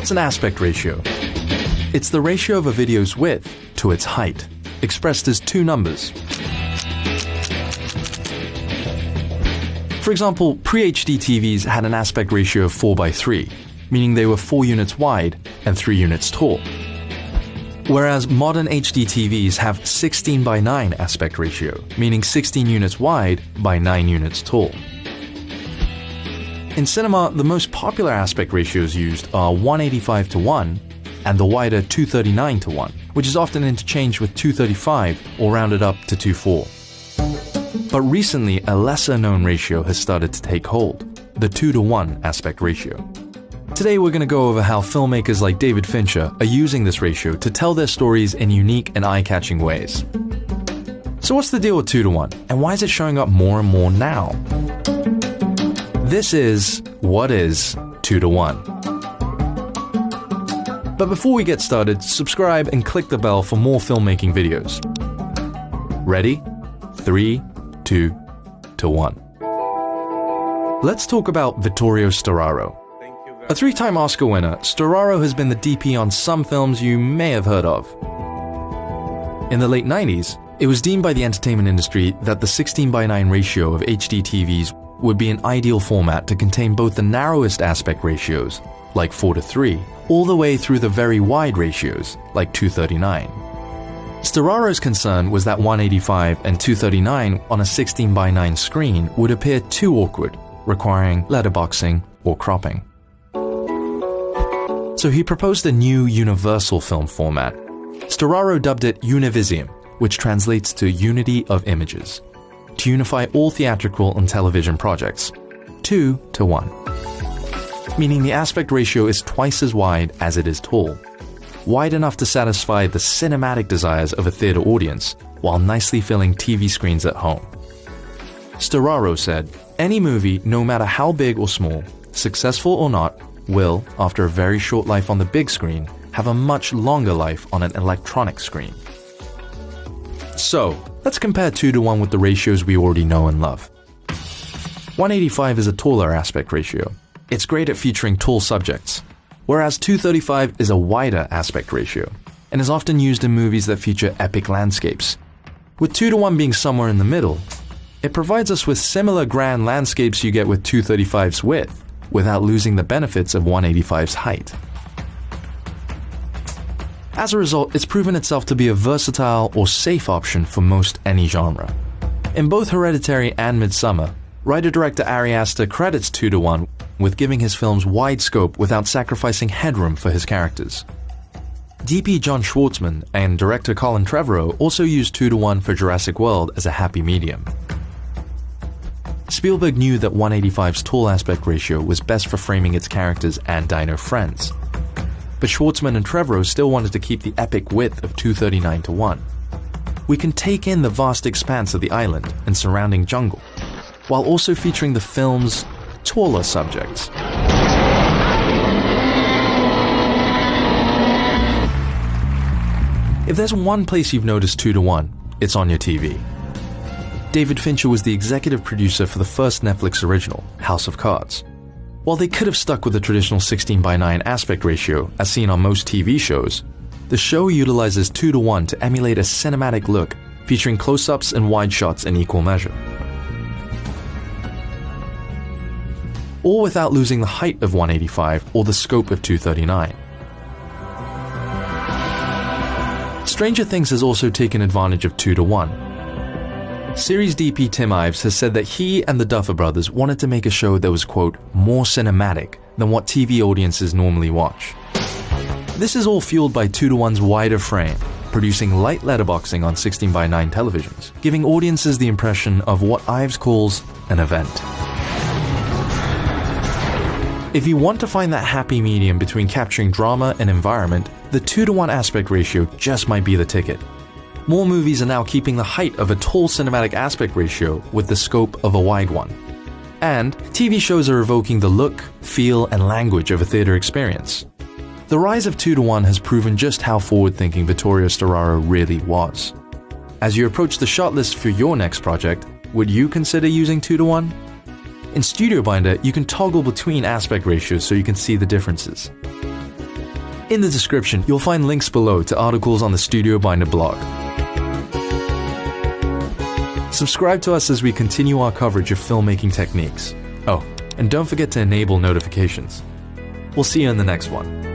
What's an aspect ratio? It's the ratio of a video's width to its height, expressed as two numbers. For example, pre-HD TVs had an aspect ratio of 4:3, meaning they were 4 units wide and 3 units tall. Whereas modern HD TVs have 16:9 aspect ratio, meaning 16 units wide by 9 units tall. In cinema, the most popular aspect ratios used are 185:1 and the wider 239:1, which is often interchanged with 235 or rounded up to 24. But recently, a lesser-known ratio has started to take hold, the 2:1 aspect ratio. Today we're going to go over how filmmakers like David Fincher are using this ratio to tell their stories in unique and eye-catching ways. So what's the deal with 2:1, and why is it showing up more and more now? This is what is 2:1. But before we get started, subscribe and click the bell for more filmmaking videos. Ready? 3, 2, 1. Let's talk about Vittorio Storaro. A 3-time Oscar winner, Storaro has been the DP on some films you may have heard of. In the late 90s, it was deemed by the entertainment industry that the 16:9 ratio of HD TVs would be an ideal format to contain both the narrowest aspect ratios, like 4:3, all the way through the very wide ratios, like 239. Storaro's concern was that 185 and 239 on a 16:9 screen would appear too awkward, requiring letterboxing or cropping. So he proposed a new universal film format. Storaro dubbed it Univisium, which translates to Unity of Images, to unify all theatrical and television projects, 2:1. Meaning the aspect ratio is twice as wide as it is tall. Wide enough to satisfy the cinematic desires of a theater audience, while nicely filling TV screens at home. Storaro said, "Any movie, no matter how big or small, successful or not, will, after a very short life on the big screen, have a much longer life on an electronic screen." So, let's compare 2:1 with the ratios we already know and love. 185 is a taller aspect ratio. It's great at featuring tall subjects, whereas 235 is a wider aspect ratio, and is often used in movies that feature epic landscapes. With 2:1 being somewhere in the middle, it provides us with similar grand landscapes you get with 235's width, without losing the benefits of 185's height. As a result, it's proven itself to be a versatile or safe option for most any genre. In both Hereditary and Midsummer, writer-director Ari Aster credits 2:1 with giving his films wide scope without sacrificing headroom for his characters. DP John Schwartzman and director Colin Trevorrow also used 2:1 for Jurassic World as a happy medium. Spielberg knew that 185's tall aspect ratio was best for framing its characters and dino friends. But Schwartzman and Trevorrow still wanted to keep the epic width of 239:1. We can take in the vast expanse of the island and surrounding jungle, while also featuring the film's taller subjects. If there's one place you've noticed 2:1, it's on your TV. David Fincher was the executive producer for the first Netflix original, House of Cards. While they could have stuck with the traditional 16:9 aspect ratio as seen on most TV shows, the show utilizes 2:1 to emulate a cinematic look featuring close-ups and wide shots in equal measure. All without losing the height of 185 or the scope of 239. Stranger Things has also taken advantage of 2:1. Series DP Tim Ives has said that he and the Duffer Brothers wanted to make a show that was, quote, more cinematic than what TV audiences normally watch. This is all fueled by 2:1's wider frame, producing light letterboxing on 16:9 televisions, giving audiences the impression of what Ives calls an event. If you want to find that happy medium between capturing drama and environment, the 2:1 aspect ratio just might be the ticket. More movies are now keeping the height of a tall cinematic aspect ratio with the scope of a wide one. And TV shows are evoking the look, feel, and language of a theater experience. The rise of 2:1 has proven just how forward-thinking Vittorio Storaro really was. As you approach the shot list for your next project, would you consider using 2:1? In StudioBinder, you can toggle between aspect ratios so you can see the differences. In the description, you'll find links below to articles on the StudioBinder blog. Subscribe to us as we continue our coverage of filmmaking techniques. Oh, and don't forget to enable notifications. We'll see you in the next one.